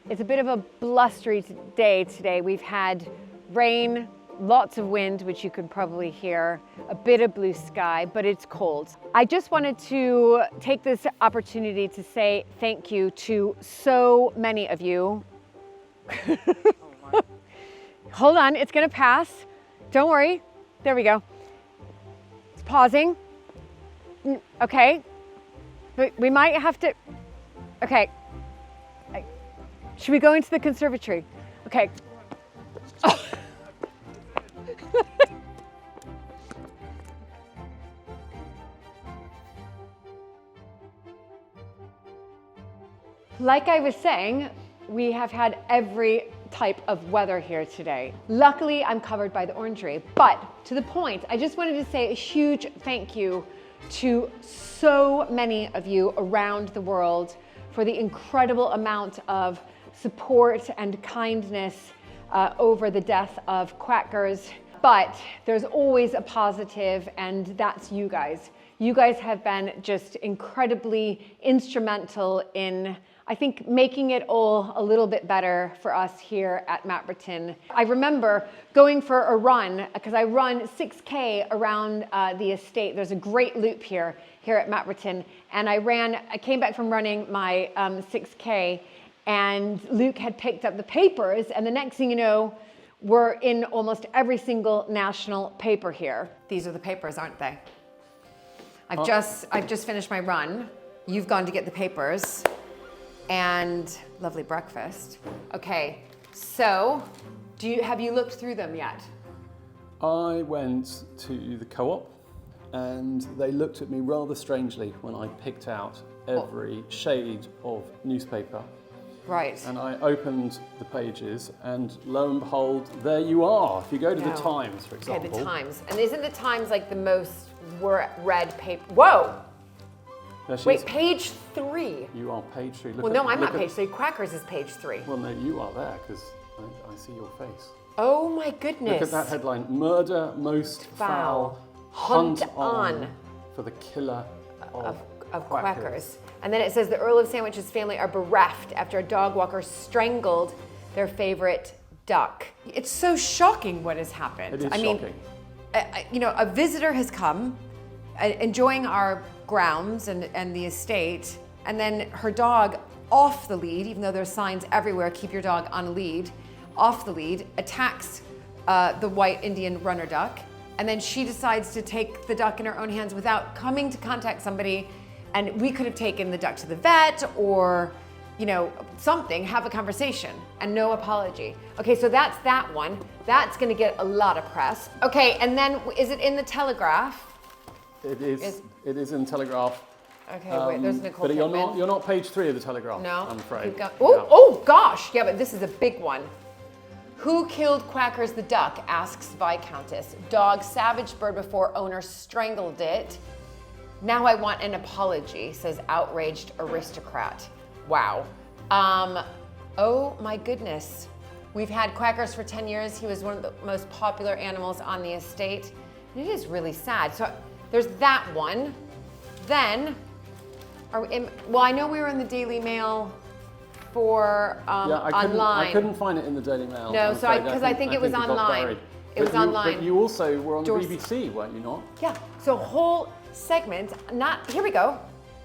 It's a bit of a blustery day today. We've had rain, lots of wind, which you can probably hear, a bit of blue sky, but it's cold. I just wanted to take this opportunity to say thank you to so many of you. Hold on, it's gonna pass. Don't worry. There we go. It's pausing. Okay. We might have to, okay. Should we go into the conservatory? Okay. Oh. Like I was saying, we have had every type of weather here today. Luckily, I'm covered by the orangery, but to the point, I just wanted to say a huge thank you to so many of you around the world for the incredible amount of support and kindness over the death of Quackers. But there's always a positive, and that's you guys. You guys have been just incredibly instrumental in, I think, making it all a little bit better for us here at Mapperton. I remember going for a run, because I run 6K around the estate. There's a great loop here at Mapperton. And I came back from running my 6K, and Luke had picked up the papers, and the next thing you know, we're in almost every single national paper here. These are the papers, aren't they? I've just finished my run. You've gone to get the papers. And lovely breakfast. Okay, so have you looked through them yet? I went to the co-op and they looked at me rather strangely when I picked out every shade of newspaper. Right. And I opened the pages and lo and behold, there you are. If you go to the Times, for example. Okay, the Times. And isn't the Times like the most read paper? Whoa! Wait, page 3. You are page 3. Well, no, I'm not page 3. Quackers is page 3. Well, no, you are there because I see your face. Oh my goodness. Look at that headline, Murder Most Foul, Hunt on for the killer of Quackers. And then it says the Earl of Sandwich's family are bereft after a dog walker strangled their favorite duck. It's so shocking what has happened. It is shocking. You know, a visitor has come, enjoying our grounds and the estate, and then her dog off the lead, even though there's signs everywhere, keep your dog on a lead, off the lead, attacks the white Indian runner duck, and then she decides to take the duck in her own hands without coming to contact somebody, and we could have taken the duck to the vet or, you know, something, have a conversation, and no apology. Okay, so that's that one. That's gonna get a lot of press. Okay, and then is it in the Telegraph? It is in Telegraph. Okay, wait, there's Nicole. But you're not page 3 of the Telegraph, no, I'm afraid. Oh gosh, yeah, but this is a big one. Who killed Quackers the duck, asks Viscountess. Dog savaged bird before owner strangled it. Now I want an apology, says outraged aristocrat. Wow. Oh my goodness. We've had Quackers for 10 years. He was one of the most popular animals on the estate. And it is really sad. So there's that one. Then, well, I know we were in the Daily Mail for online. I couldn't find it in the Daily Mail. No, so because I think it was online. It was online. But you also were on the BBC, weren't you not? Yeah. So whole segment. Here we go.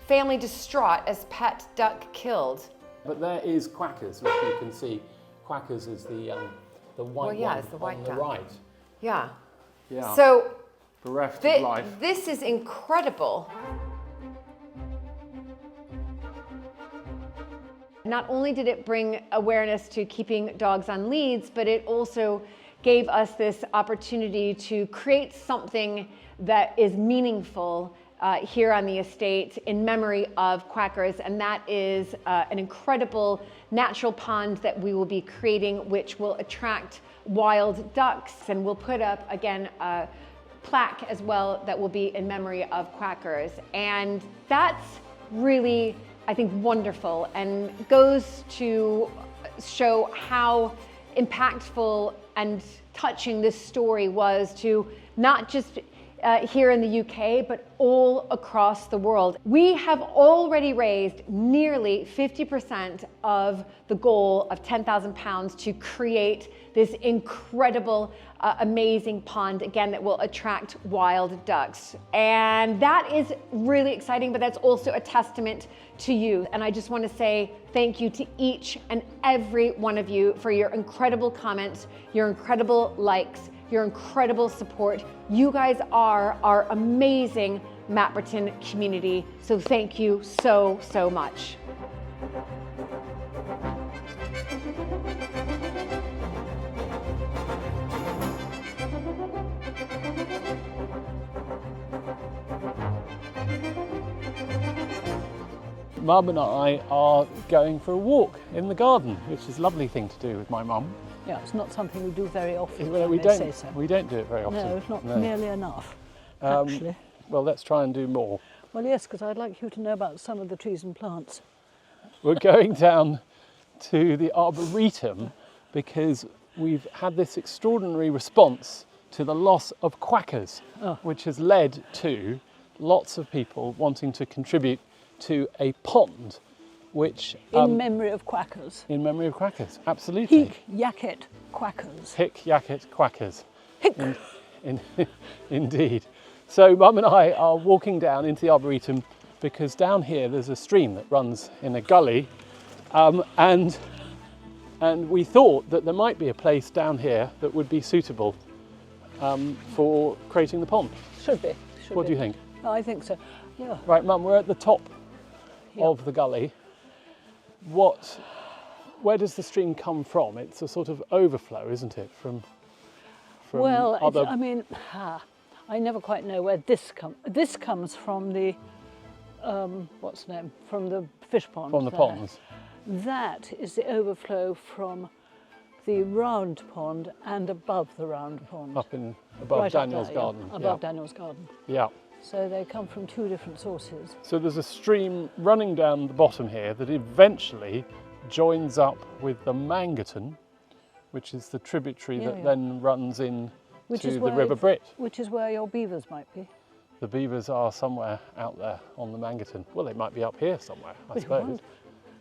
Family distraught as pet duck killed. But there is Quackers, which you can see. Quackers is the white one it's the white on duck. the right. Yeah. Yeah. So bereft of life. This is incredible. Not only did it bring awareness to keeping dogs on leads, but it also gave us this opportunity to create something that is meaningful here on the estate in memory of Quackers, and that is an incredible natural pond that we will be creating, which will attract wild ducks, and we'll put up, again, a plaque as well that will be in memory of Quackers. And that's really, I think, wonderful, and goes to show how impactful and touching this story was to not just here in the UK, but all across the world. We have already raised nearly 50% of the goal of £10,000 to create this incredible, amazing pond, again, that will attract wild ducks. And that is really exciting, but that's also a testament to you. And I just want to say thank you to each and every one of you for your incredible comments, your incredible likes, your incredible support. You guys are our amazing Mapperton community. So thank you so, so much. Mum and I are going for a walk in the garden, which is a lovely thing to do with my mum. Yeah, it's not something we do very often. Well, we don't do it very often. No, it's not nearly enough, actually. Well, let's try and do more. Well, yes, because I'd like you to know about some of the trees and plants. We're going down to the Arboretum because we've had this extraordinary response to the loss of quackers, which has led to lots of people wanting to contribute to a pond, which... in memory of quackers. In memory of quackers, absolutely. Hic jacet quackers. Hic jacet quackers. Hic! Indeed. So Mum and I are walking down into the Arboretum because down here there's a stream that runs in a gully, and we thought that there might be a place down here that would be suitable for creating the pond. Should be. What do you think? I think so, yeah. Right, Mum, we're at the top of the gully. Where does the stream come from? It's a sort of overflow, isn't it? From well, other... I mean, I never quite know where this comes. This comes from the, what's the name? From the fish pond. From the ponds. That is the overflow from the round pond and above the round pond. Above right Daniel's there, garden. Yeah. Above Daniel's garden. Yeah. So they come from two different sources. So there's a stream running down the bottom here that eventually joins up with the Mapperton, which is the tributary that then runs in to the River Brit. Which is where your beavers might be. The beavers are somewhere out there on the Mapperton. Well, they might be up here somewhere, I suppose.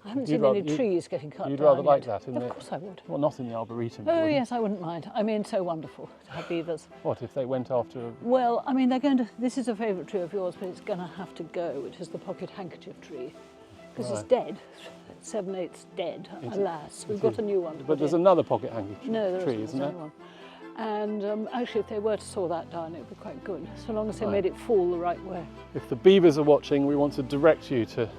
I haven't seen any trees getting cut down. You'd rather like that, Of course I would. Well, not in the Arboretum. Oh yes, I wouldn't mind. I mean, so wonderful to have beavers. What if they went after? Well, I mean, they're going to. This is a favourite tree of yours, but it's going to have to go, which is the pocket handkerchief tree, because it's dead. 7/8 dead. Alas, we've got a new one. But there's another pocket handkerchief tree, isn't there? One. And actually, if they were to saw that down, it would be quite good, so long as they made it fall the right way. If the beavers are watching, we want to direct you to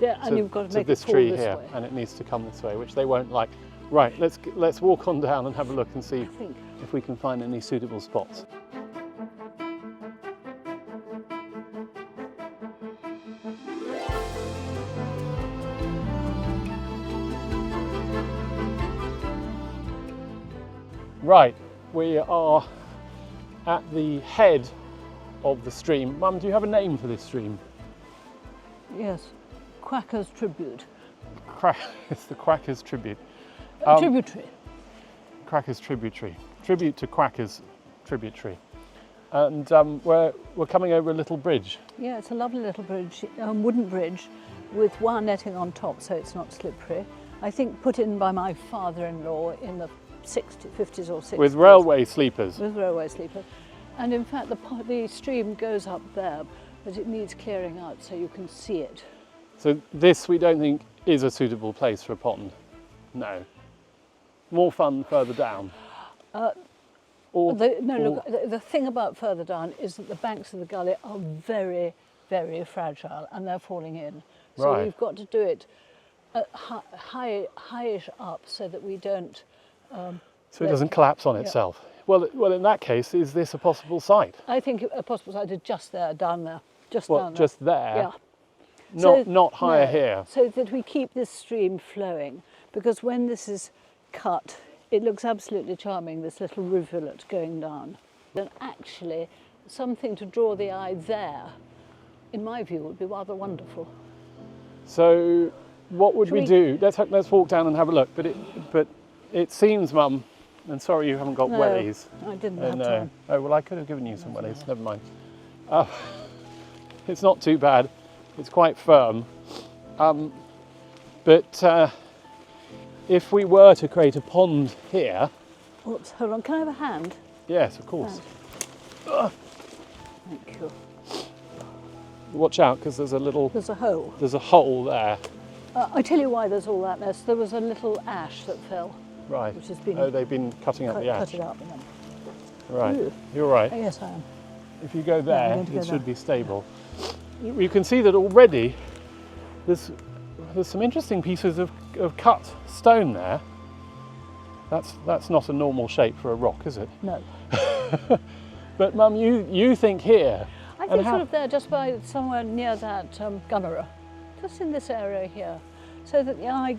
this tree here, and it needs to come this way, which they won't like. Right, let's walk on down and have a look and see if we can find any suitable spots. Right. We are at the head of the stream. Mum, do you have a name for this stream? Yes, Quackers Tribute. It's the Quackers Tribute. Tributary. Quackers Tributary. Tribute to Quackers Tributary. And we're coming over a little bridge. Yeah, it's a lovely little bridge, wooden bridge with wire netting on top so it's not slippery. I think put in by my father-in-law in the 50s or 60s. With railway sleepers. With railway sleepers. And in fact, the stream goes up there, but it needs clearing out so you can see it. So this, we don't think, is a suitable place for a pond? No. More fun further down? Look, the thing about further down is that the banks of the gully are very, very fragile and they're falling in. So you've got to do it high-ish up so that we don't... so it doesn't collapse on itself. Well, in that case, is this a possible site? I think a possible site is just there, down there. Just there? Yeah. Not higher here? So that we keep this stream flowing, because when this is cut, it looks absolutely charming, this little rivulet going down. And actually, something to draw the eye there, in my view, would be rather wonderful. So what would we do? Let's walk down and have a look. But it seems, Mum, and sorry you haven't got wellies. I didn't have time. Oh, well, I could have given you some wellies, never mind. It's not too bad. It's quite firm. But if we were to create a pond here... Oops, hold on, can I have a hand? Yes, of course. Thank you. Watch out, because there's a little... There's a hole. There's a hole there. I tell you why there's all that mess. There was a little ash that fell. Right. Which has been... Oh, they've been cutting up the ash. Cut it up. Right. Ooh. You're right. Oh, yes, I am. If you go there, I'm going to it go should there. be stable. You can see that already there's some interesting pieces of cut stone there. That's not a normal shape for a rock, is it? No. But Mum, you think here? I think sort of there, just by somewhere near that gunnerer, just in this area here, so that the eye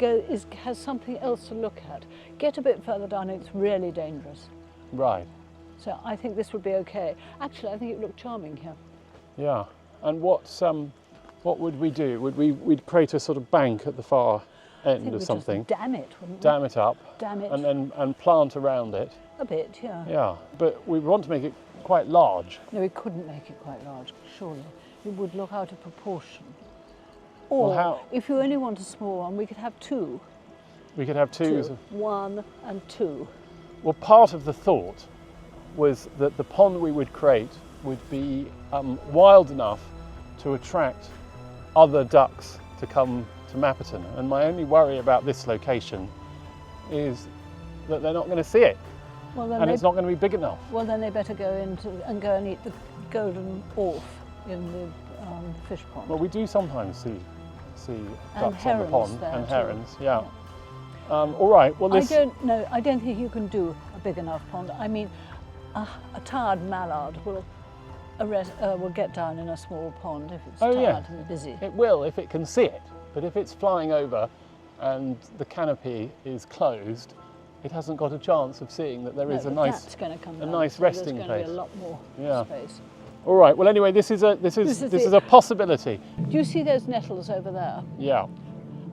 has something else to look at. Get a bit further down, it's really dangerous. Right. So I think this would be okay. Actually, I think it would look charming here. Yeah. And what would we do? We'd create a sort of bank at the far end of something. Just dam it, wouldn't we? Dam it up. Dam it. And plant around it. A bit, yeah. Yeah. But we want to make it quite large. No, we couldn't make it quite large, surely. It would look out of proportion. Or Well, if you only want a small one, we could have two. We could have two. One and two. Well, part of the thought was that the pond we would create would be wild enough to attract other ducks to come to Mapperton. And my only worry about this location is that they're not going to see it. Well, then And it's not going to be big enough. Well, then they better go and eat the golden orf in the fish pond. Well, we do sometimes see And ducks on the herons pond there and too. herons. Yeah. All right. Well, this. I don't think you can do a big enough pond. I mean, a tired mallard will get down in a small pond if it's tired and busy. It will if it can see it. But if it's flying over and the canopy is closed, it hasn't got a chance of seeing that there is a nice resting There's going place. to be a lot more space. All right. Well, anyway, this is a possibility. Do you see those nettles over there? Yeah.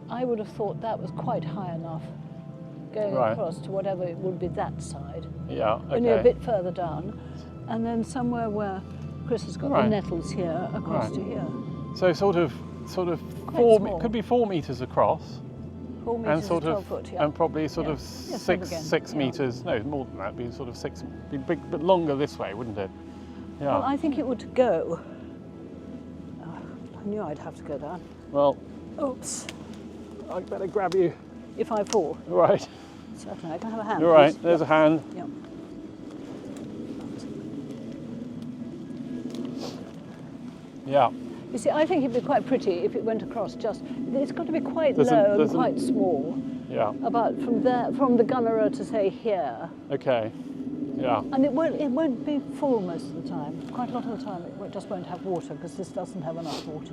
I would have thought that was quite high enough, going across to whatever it would be that side. Yeah. Okay. Only a bit further down, and then somewhere where Chris has got the nettles here across to here. So sort of small. could be 4 meters across. 4 meters And sort is 12 of, foot, yeah. and probably sort of Yeah, six meters. No, more than that. Be sort of be big, but longer this way, wouldn't it? Yeah. Well, I think it would go. I knew I'd have to go down. Well, Oops. I'd better grab you. If I fall. All right. Certainly, I can have a hand. All right. please. There's a hand. Yeah. Yeah. You see, I think it'd be quite pretty if it went across just. It's got to be quite There's low and quite small. Yeah. About from there, from the gunnerer to say here. Okay. Yeah. And it won't be full most of the time. Quite a lot of the time it just won't have water because this doesn't have enough water.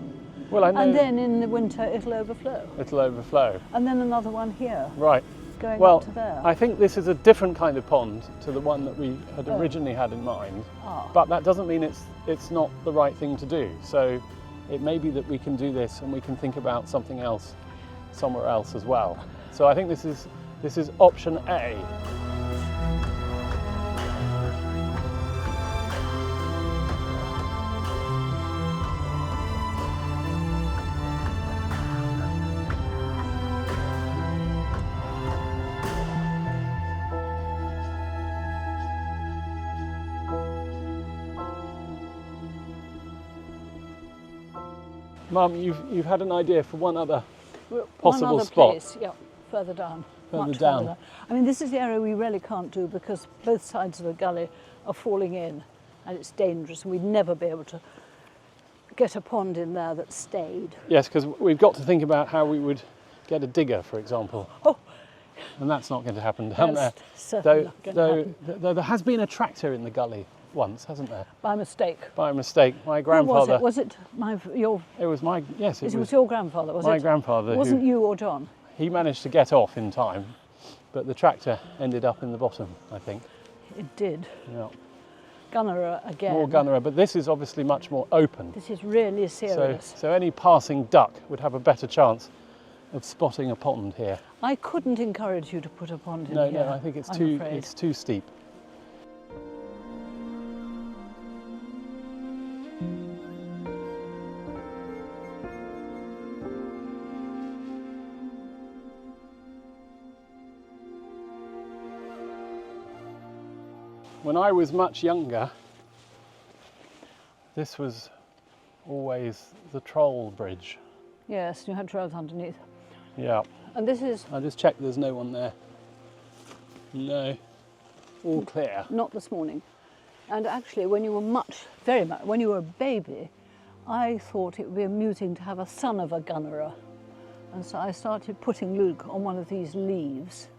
Well, I know. And then in the winter it'll overflow. It'll overflow. And then another one here. Right. Going Well, up to there. I think this is a different kind of pond to the one that we had originally had in mind. Ah. But that doesn't mean it's not the right thing to do. So it may be that we can do this and we can think about something else somewhere else as well. So I think this is option A. Mum, you've had an idea for one other possible one other spot. Place, yeah, further down. Further much down. Further down. I mean, this is the area we really can't do because both sides of the gully are falling in and it's dangerous and we'd never be able to get a pond in there that stayed. Yes, because we've got to think about how we would get a digger, for example. Oh, And that's not going to happen down there. that's certainly not going to happen. Though there has been a tractor in the gully once, hasn't there? By mistake. By mistake. My Who grandfather. was it? Your? It was my, yes, it It was was your grandfather, was it? my grandfather. It wasn't who, you or John? He managed to get off in time, but the tractor ended up in the bottom, I think. It did. Yeah. Gunnerer again. More gunnerer, but this is obviously much more open. This is really serious. So any passing duck would have a better chance of spotting a pond here. I couldn't encourage you to put a pond in No, here. no, I think I'm afraid. it's too steep. when I was much younger, this was always the troll bridge. Yes, you had trails underneath. Yeah. And this is I just checked there's no one there. No. All clear. not this morning. And actually, when you were very much, when you were a baby, I thought it would be amusing to have a son of a gunnerer. And so I started putting Luke on one of these leaves,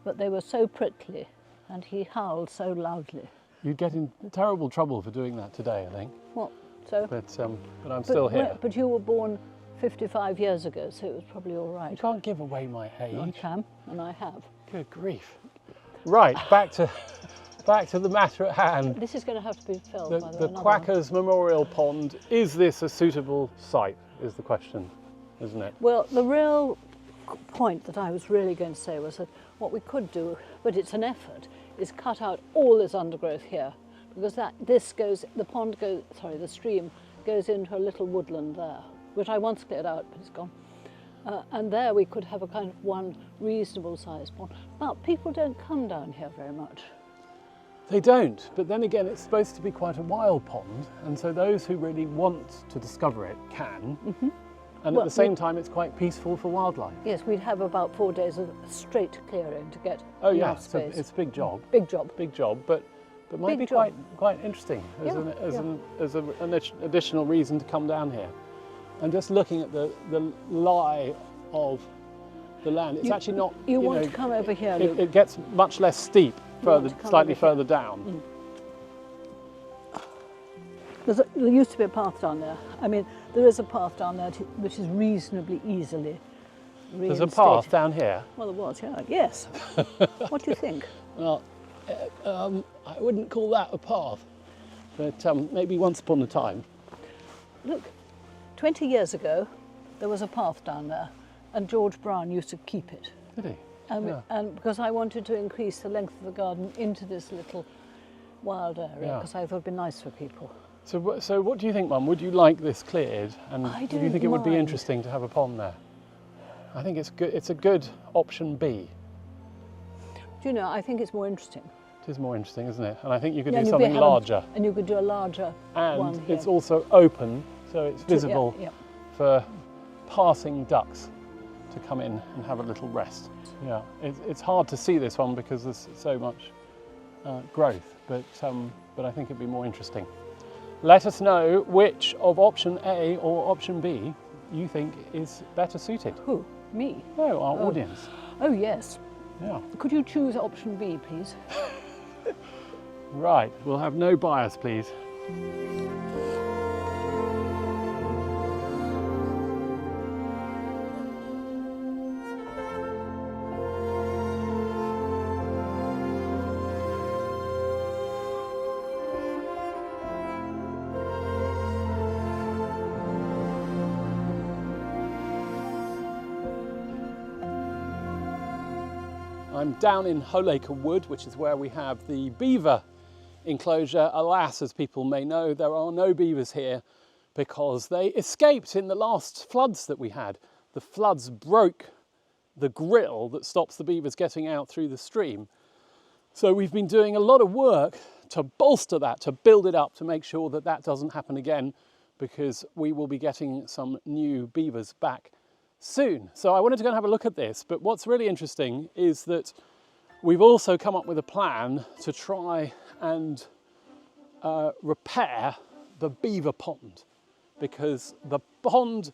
but they were so prickly and he howled so loudly. You'd get in terrible trouble for doing that today, I think. What? So? But I'm still here. But you were born 55 years ago, so it was probably all right. You can't give away my age. I can, and I have. Good grief. Right, back to the matter at hand. This is going to have to be filled, by the way. The Quackers Memorial Pond, is this a suitable site, is the question, isn't it? Well, the real point that I was really going to say was that what we could do, but it's an effort, is cut out all this undergrowth here, because the stream goes into a little woodland there, which I once cleared out, but it's gone. And there we could have a kind of one reasonable sized pond. But people don't come down here very much. They don't, but then again it's supposed to be quite a wild pond, and so those who really want to discover it can. Mm-hmm. And at the same time it's quite peaceful for wildlife. Yes, we'd have about 4 days of straight clearing to get enough space. It's a big job. Big job. Big job, but might be quite interesting as an additional reason to come down here. And just looking at the lie of the land, it's actually not. You want to come over here, Luke? It gets much less steep slightly further down. There used to be a path down there. I mean, there is a path down there which is reasonably easily reinstated. There's a path down here? Well, there was, yeah. Yes. What do you think? Well, I wouldn't call that a path, but maybe once upon a time. Look, 20 years ago, there was a path down there, and George Brown used to keep it. Did he? And because I wanted to increase the length of the garden into this little wild area, because I thought it'd be nice for people. So what do you think, Mum? Would you like this cleared? And do you think it would be mind. interesting to have a pond there? I think it's good. It's a good option B. Do you know, I think it's more interesting. It is more interesting, isn't it? And I think you could do something larger. And you could do a larger one And here. it's also open, so it's visible for passing ducks to come in and have a little rest. Yeah, it's hard to see this one because there's so much growth, but I think it'd be more interesting. Let us know which of option A or option B you think is better suited. Who? Me? No, our audience. Oh, yes. Yeah. Could you choose option B, please? Right, we'll have no bias, please. I'm down in Holacre Wood, which is where we have the beaver enclosure. Alas, as people may know, there are no beavers here because they escaped in the last floods that we had. The floods broke the grill that stops the beavers getting out through the stream. So we've been doing a lot of work to bolster that, to build it up, to make sure that that doesn't happen again, because we will be getting some new beavers back soon. So I wanted to go and have a look at this, but what's really interesting is that we've also come up with a plan to try and repair the beaver pond, because the pond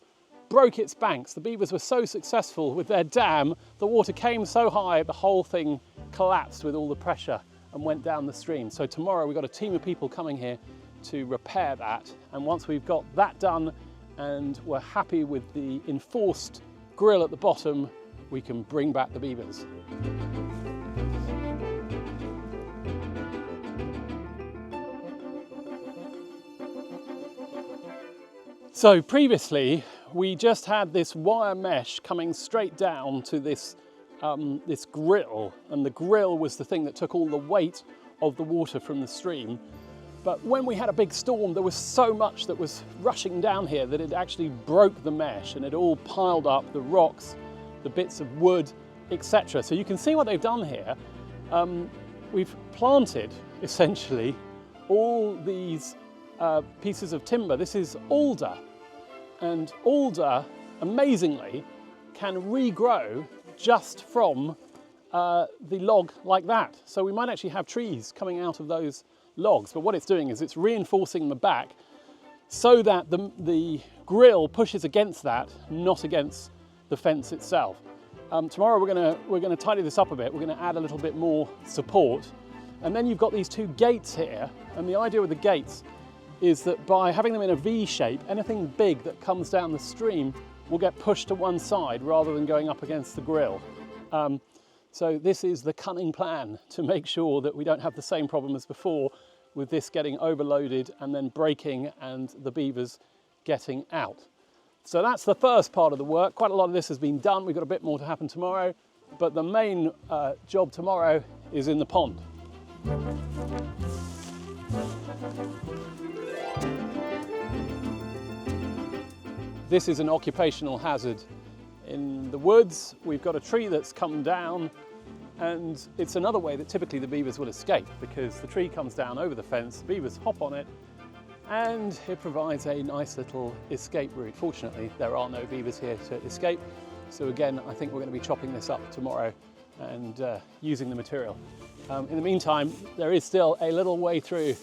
broke its banks. The beavers were so successful with their dam, the water came so high, the whole thing collapsed with all the pressure and went down the stream. So tomorrow we've got a team of people coming here to repair that, and once we've got that done and we're happy with the enforced grill at the bottom, we can bring back the beavers. So previously we just had this wire mesh coming straight down to this grill, and the grill was the thing that took all the weight of the water from the stream. But when we had a big storm, there was so much that was rushing down here that it actually broke the mesh, and it all piled up, the rocks, the bits of wood, etc. So you can see what they've done here. We've planted essentially all these pieces of timber. This is alder, and alder, amazingly, can regrow just from the log like that. So we might actually have trees coming out of those logs, but what it's doing is it's reinforcing the back so that the grill pushes against that, not against the fence itself. Tomorrow we're gonna tidy this up a bit. We're gonna add a little bit more support, and then you've got these two gates here. And the idea with the gates is that by having them in a V shape, anything big that comes down the stream will get pushed to one side rather than going up against the grill. So this is the cunning plan to make sure that we don't have the same problem as before with this getting overloaded and then breaking and the beavers getting out. So that's the first part of the work. Quite a lot of this has been done. We've got a bit more to happen tomorrow, but the main job tomorrow is in the pond. This is an occupational hazard. In the woods, we've got a tree that's come down, and it's another way that typically the beavers will escape, because the tree comes down over the fence, the beavers hop on it, and it provides a nice little escape route. Fortunately, there are no beavers here to escape, so again, I think we're going to be chopping this up tomorrow and using the material. In the meantime, there is still a little way through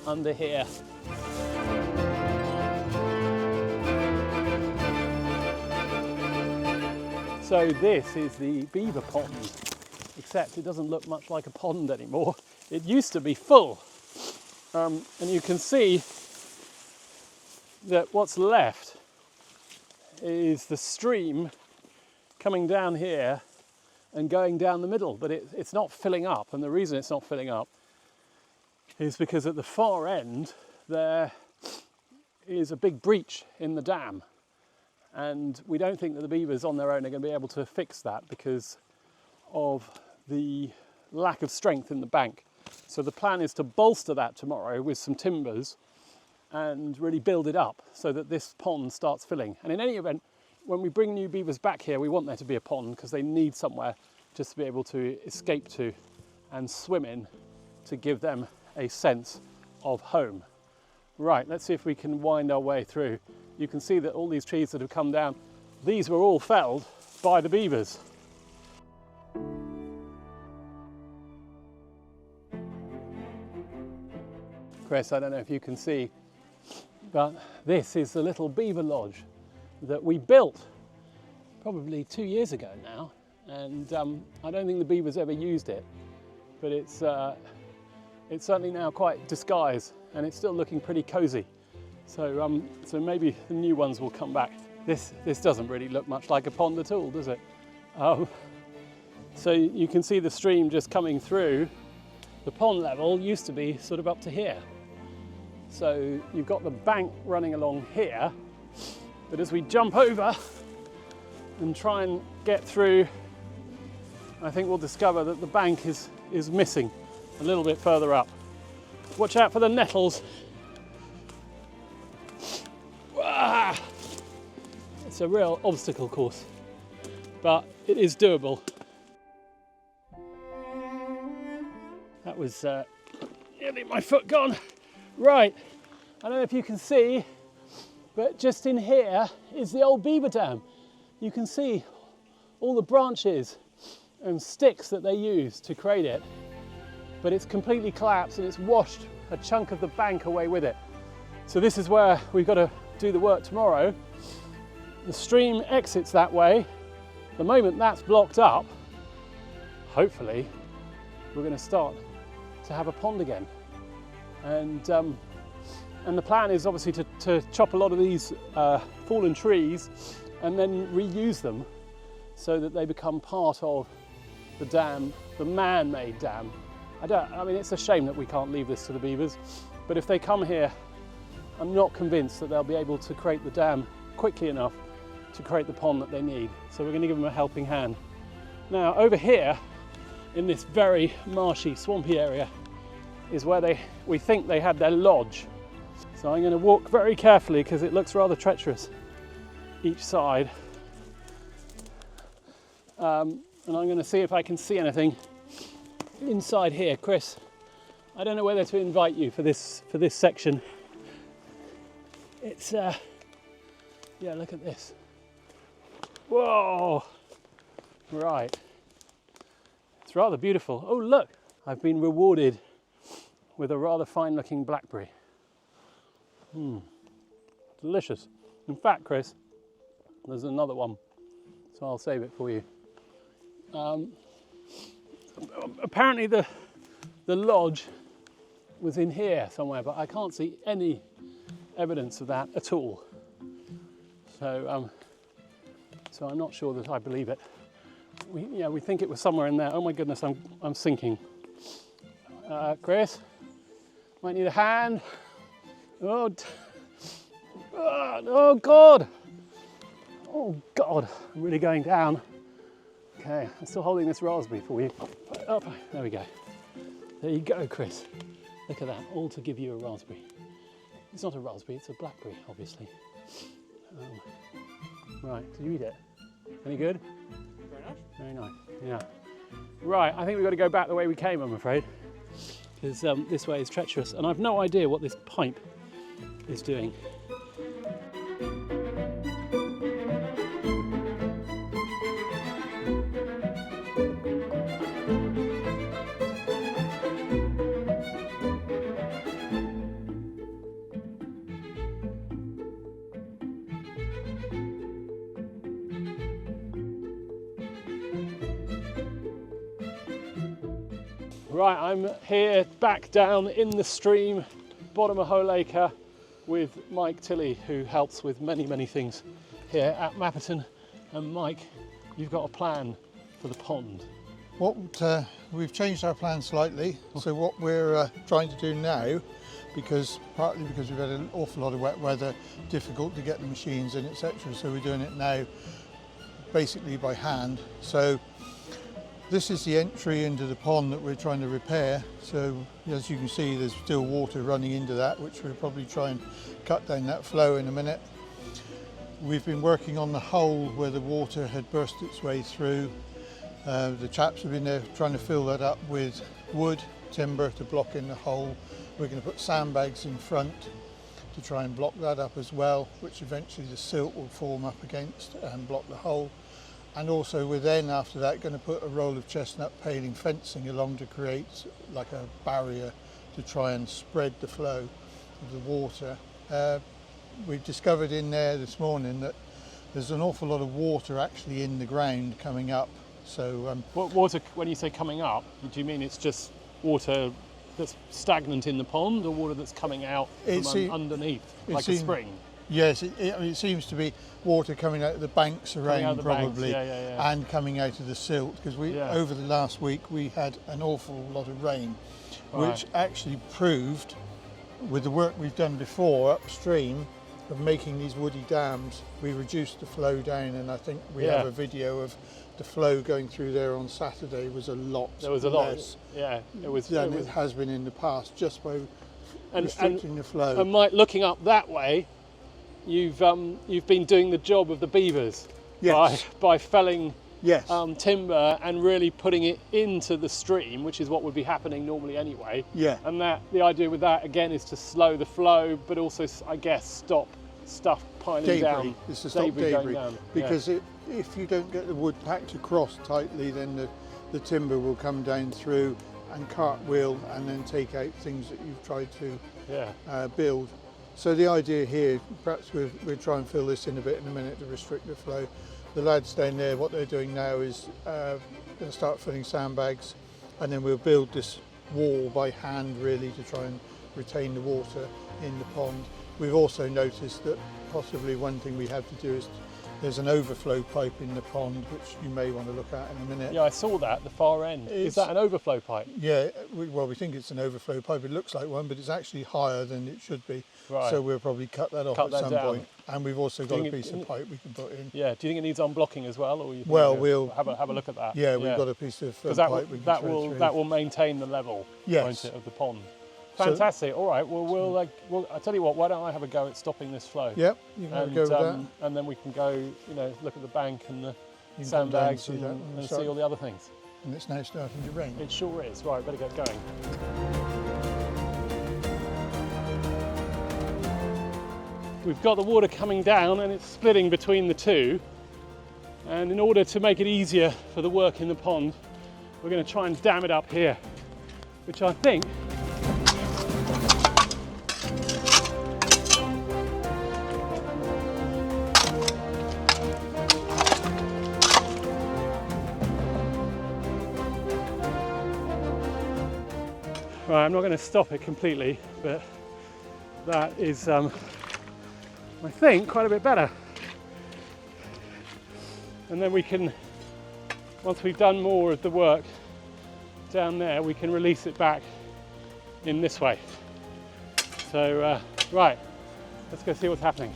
under here. So this is the beaver pond, except it doesn't look much like a pond anymore. It used to be full, and you can see that what's left is the stream coming down here and going down the middle, but it's not filling up. And the reason it's not filling up is because at the far end there is a big breach in the dam. And we don't think that the beavers on their own are going to be able to fix that because of the lack of strength in the bank. So the plan is to bolster that tomorrow with some timbers and really build it up so that this pond starts filling. And in any event, when we bring new beavers back here, we want there to be a pond because they need somewhere just to be able to escape to and swim in to give them a sense of home. Right, let's see if we can wind our way through. You can see that all these trees that have come down, these were all felled by the beavers. Chris, I don't know if you can see, but this is the little beaver lodge that we built probably 2 years ago now, and I don't think the beavers ever used it, but it's certainly now quite disguised and it's still looking pretty cozy. So maybe the new ones will come back. This doesn't really look much like a pond at all, does it? So you can see the stream just coming through. The pond level used to be sort of up to here. So you've got the bank running along here, but as we jump over and try and get through, I think we'll discover that the bank is missing a little bit further up. Watch out for the nettles. Ah! It's a real obstacle course, but it is doable. That was nearly my foot gone. Right, I don't know if you can see, but just in here is the old beaver dam. You can see all the branches and sticks that they used to create it, but it's completely collapsed and it's washed a chunk of the bank away with it. So this is where we've got to do the work tomorrow. The stream exits that way. The moment that's blocked up, hopefully we're going to start to have a pond again. And the plan is obviously to chop a lot of these fallen trees and then reuse them so that they become part of the dam, the man-made dam. I mean, it's a shame that we can't leave this to the beavers, but if they come here, I'm not convinced that they'll be able to create the dam quickly enough to create the pond that they need. So we're going to give them a helping hand. Now, over here, in this very marshy, swampy area, is where we think they had their lodge. So I'm going to walk very carefully because it looks rather treacherous each side. And I'm going to see if I can see anything inside here. Chris, I don't know whether to invite you for this section. It's yeah, look at this. Whoa! Right. It's rather beautiful. Oh look, I've been rewarded with a rather fine-looking blackberry. Delicious. In fact, Chris, there's another one, so I'll save it for you. Apparently the lodge was in here somewhere, but I can't see any evidence of that at all. So I'm not sure that I believe it. We think it was somewhere in there. Oh my goodness, I'm sinking. Chris, might need a hand. Oh God! Oh God! I'm really going down. Okay, I'm still holding this raspberry for you. Up, there we go. There you go, Chris. Look at that, all to give you a raspberry. It's not a raspberry, it's a blackberry, obviously. Right, did you eat it? Any good? Very nice. Very nice, yeah. Right, I think we've got to go back the way we came, I'm afraid, because this way is treacherous, and I've no idea what this pipe is doing. Right, I'm here back down in the stream, bottom of Whole Acre, with Mike Tilley, who helps with many things here at Mapperton. And Mike, you've got a plan for the pond. We've changed our plan slightly. So what we're trying to do now, partly because we've had an awful lot of wet weather, difficult to get the machines in, etc. So we're doing it now basically by hand. So this is the entry into the pond that we're trying to repair. So as you can see, there's still water running into that, which we'll probably try and cut down that flow in a minute. We've been working on the hole where the water had burst its way through. The chaps have been there trying to fill that up with wood, timber to block in the hole. We're going to put sandbags in front to try and block that up as well, which eventually the silt will form up against and block the hole. And also we're then after that going to put a roll of chestnut paling fencing along to create like a barrier to try and spread the flow of the water. We've discovered in there this morning that there's an awful lot of water actually in the ground coming up. So What water, when you say coming up, do you mean it's just water that's stagnant in the pond, or water that's coming out from underneath, like a spring? Yes, it seems to be water coming out of the banks around probably, and coming out of the silt, because over the last week we had an awful lot of rain, which actually proved, with the work we've done before upstream of making these woody dams, we reduced the flow down, and I think we have a video of the flow going through there on Saturday was a lot less than it has been in the past, just by restricting the flow. And Mike, looking up that way, you've been doing the job of the beavers by felling timber and really putting it into the stream, which is what would be happening normally anyway. Yeah. And the idea with that again is to slow the flow, but also, I guess, stop stuff piling down. It's to stop debris. Because if you don't get the wood packed across tightly, then the timber will come down through and cartwheel and then take out things that you've tried to build. So the idea here, perhaps we'll try and fill this in a bit in a minute to restrict the flow. The lads down there, what they're doing now is going to start filling sandbags, and then we'll build this wall by hand really to try and retain the water in the pond. We've also noticed that possibly one thing we have to do is there's an overflow pipe in the pond, which you may want to look at in a minute. Yeah, I saw that at the far end. Is that an overflow pipe? Yeah, we think it's an overflow pipe. It looks like one, but it's actually higher than it should be. Right. So we'll probably cut that off at some point. And we've also got a piece of pipe we can put in. Yeah. Do you think it needs unblocking as well, or we'll have a look at that? Yeah, we've got a piece of pipe we can that will maintain the level, won't it, of the pond. Fantastic. All right. Well, I'll tell you what. Why don't I have a go at stopping this flow? Yep. You can have a go with that. And then we can go, look at the bank and the sandbags and see all the other things. And it's now starting to rain. It sure is. Right. Better get going. we've got the water coming down and it's splitting between the two. And in order to make it easier for the work in the pond, we're going to try and dam it up here, which I think right, I'm not going to stop it completely, but that is, I think, quite a bit better. And then we can, once we've done more of the work down there, we can release it back in this way. So, right, let's go see what's happening.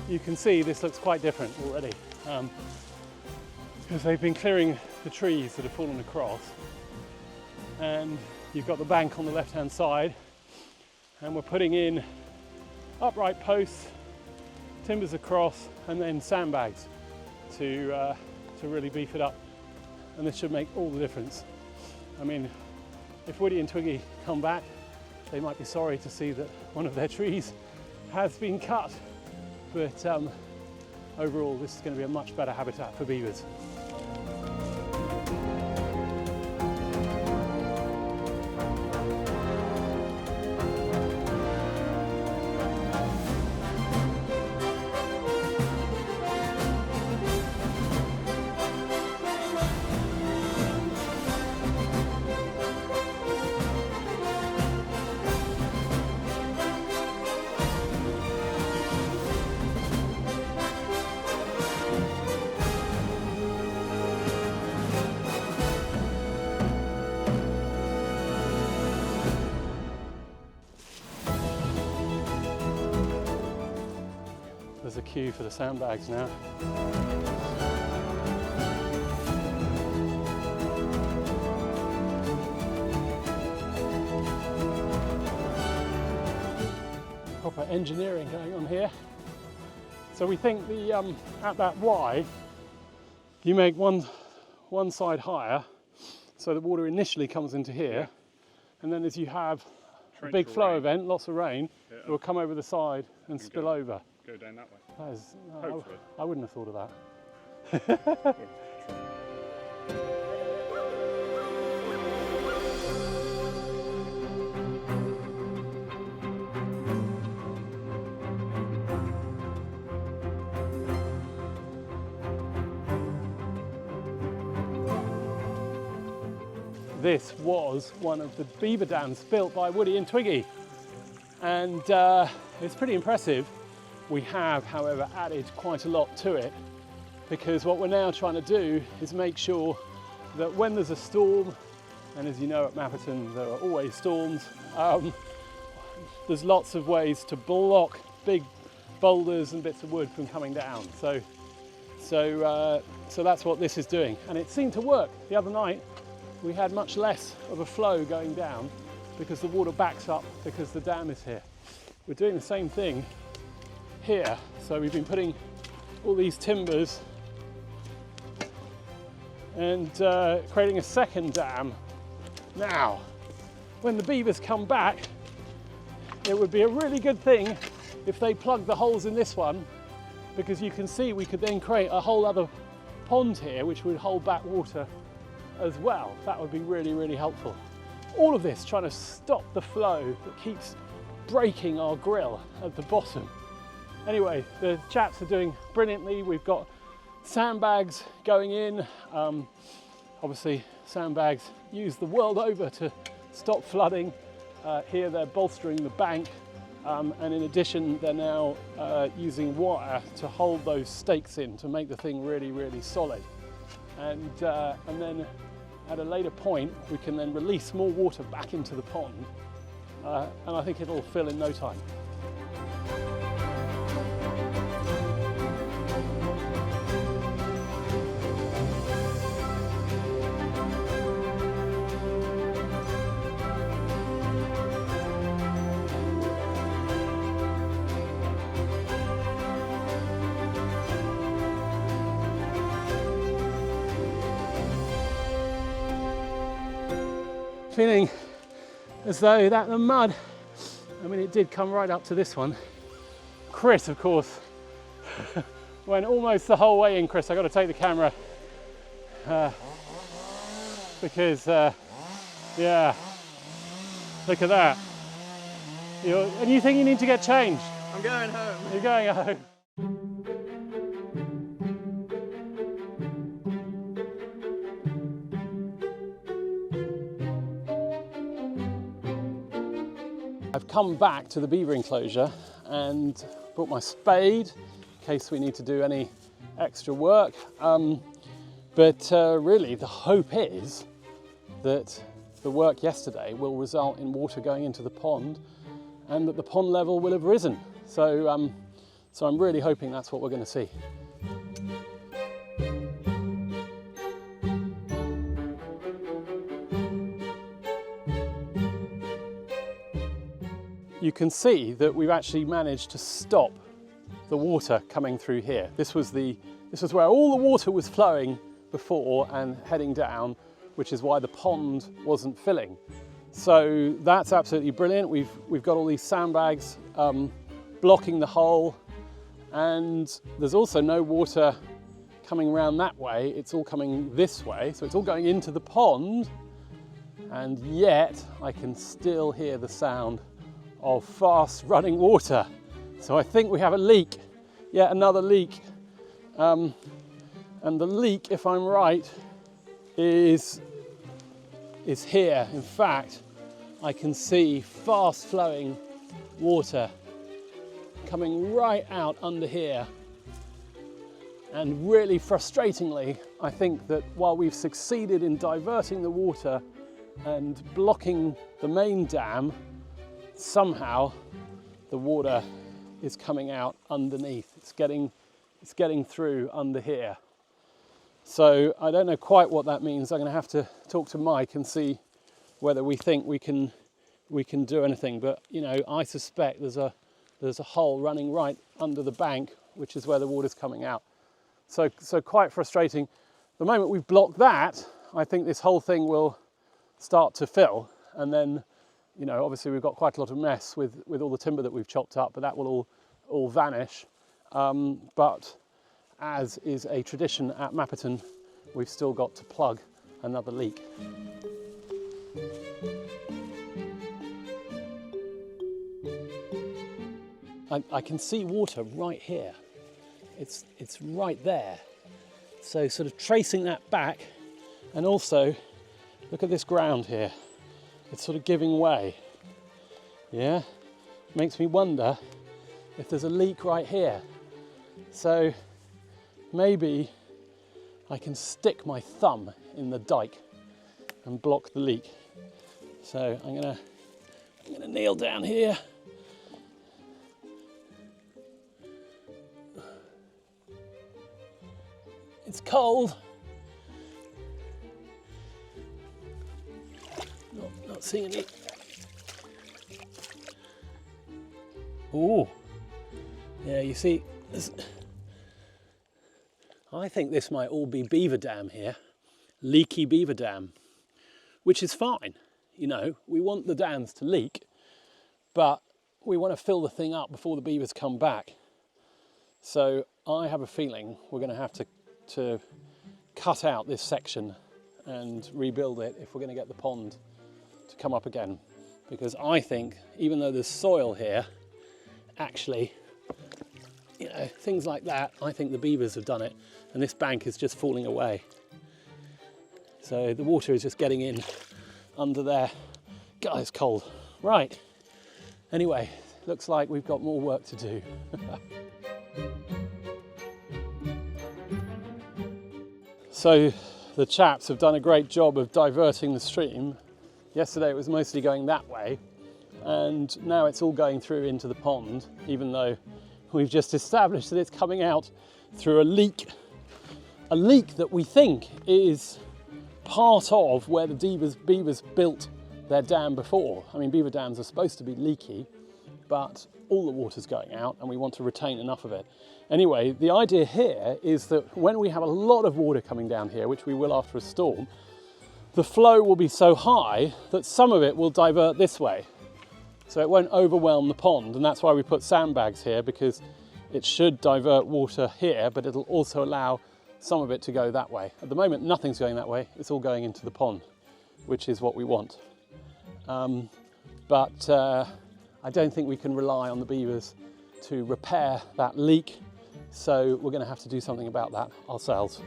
You can see this looks quite different already because they've been clearing the trees that have fallen across, and you've got the bank on the left hand side, and we're putting in upright posts, timbers across, and then sandbags to really beef it up, and this should make all the difference. I mean, if Woody and Twiggy come back, they might be sorry to see that one of their trees has been cut. But overall, this is going to be a much better habitat for beavers. There's a queue for the sandbags now. Proper engineering going on here. So we think the at that Y, you make one side higher, so the water initially comes into here, and then as you have a big flow event, lots of rain, it will come over the side and spill over. Go down that way. That is, Hopefully. I wouldn't have thought of that. This was one of the beaver dams built by Woody and Twiggy, and it's pretty impressive. We have, however, added quite a lot to it, because what we're now trying to do is make sure that when there's a storm, and as you know at Mapperton there are always storms, there's lots of ways to block big boulders and bits of wood from coming down. So that's what this is doing, and it seemed to work. The other night we had much less of a flow going down because the water backs up because the dam is here. We're doing the same thing here, so we've been putting all these timbers and creating a second dam. Now, when the beavers come back, it would be a really good thing if they plug the holes in this one, because you can see we could then create a whole other pond here which would hold back water as well. That would be really, really helpful. All of this trying to stop the flow that keeps breaking our grill at the bottom. Anyway, the chaps are doing brilliantly. We've got sandbags going in. Obviously, sandbags used the world over to stop flooding. Here they're bolstering the bank, and in addition, they're now using wire to hold those stakes in to make the thing really, really solid. And then at a later point, we can then release more water back into the pond, and I think it'll fill in no time. feeling as though the mud, I mean, it did come right up to this one. Chris, of course, went almost the whole way in. Chris, I got to take the camera because, yeah, look at that. And you think you need to get changed? I'm going home. You're going home. I've come back to the beaver enclosure and brought my spade in case we need to do any extra work. But really the hope is that the work yesterday will result in water going into the pond and that the pond level will have risen. So I'm really hoping that's what we're going to see. You can see that we've actually managed to stop the water coming through here. This was where all the water was flowing before and heading down, which is why the pond wasn't filling. So that's absolutely brilliant. We've got all these sandbags blocking the hole, and there's also no water coming around that way. It's all coming this way, so it's all going into the pond, and yet I can still hear the sound of fast running water. So I think we have a leak, yet another leak. And the leak, if I'm right, is here. In fact, I can see fast flowing water coming right out under here. And really frustratingly, I think that while we've succeeded in diverting the water and blocking the main dam, somehow the water is coming out underneath. It's getting through under here. So I don't know quite what that means. I'm going to have to talk to Mike and see whether we think we can do anything. But you know, I suspect there's a hole running right under the bank, which is where the water's coming out. So quite frustrating. The moment we've blocked that, I think this whole thing will start to fill, and then, you know, obviously we've got quite a lot of mess with all the timber that we've chopped up, but that will all vanish. But as is a tradition at Mapperton, we've still got to plug another leak. I can see water right here. It's right there. So sort of tracing that back, and also look at this ground here. It's sort of giving way. Yeah, makes me wonder if there's a leak right here. So maybe I can stick my thumb in the dike and block the leak. So I'm gonna kneel down here. It's cold. Not seeing any. Oh, yeah, you see, I think this might all be beaver dam here, leaky beaver dam, which is fine. You know, we want the dams to leak, but we want to fill the thing up before the beavers come back. So I have a feeling we're going to have to cut out this section and rebuild it if we're going to get the pond to come up again. Because I think, even though there's soil here, actually, you know, things like that, I think the beavers have done it, and this bank is just falling away. So the water is just getting in under there. God, it's cold. Right, anyway, looks like we've got more work to do. So the chaps have done a great job of diverting the stream. Yesterday it was mostly going that way, and now it's all going through into the pond, even though we've just established that it's coming out through a leak that we think is part of where the beavers built their dam before. I mean, beaver dams are supposed to be leaky, but all the water's going out and we want to retain enough of it. Anyway, the idea here is that when we have a lot of water coming down here, which we will after a storm, the flow will be so high that some of it will divert this way. So it won't overwhelm the pond, and that's why we put sandbags here, because it should divert water here, but it'll also allow some of it to go that way. At the moment, nothing's going that way. It's all going into the pond, which is what we want. But I don't think we can rely on the beavers to repair that leak. So we're going to have to do something about that ourselves.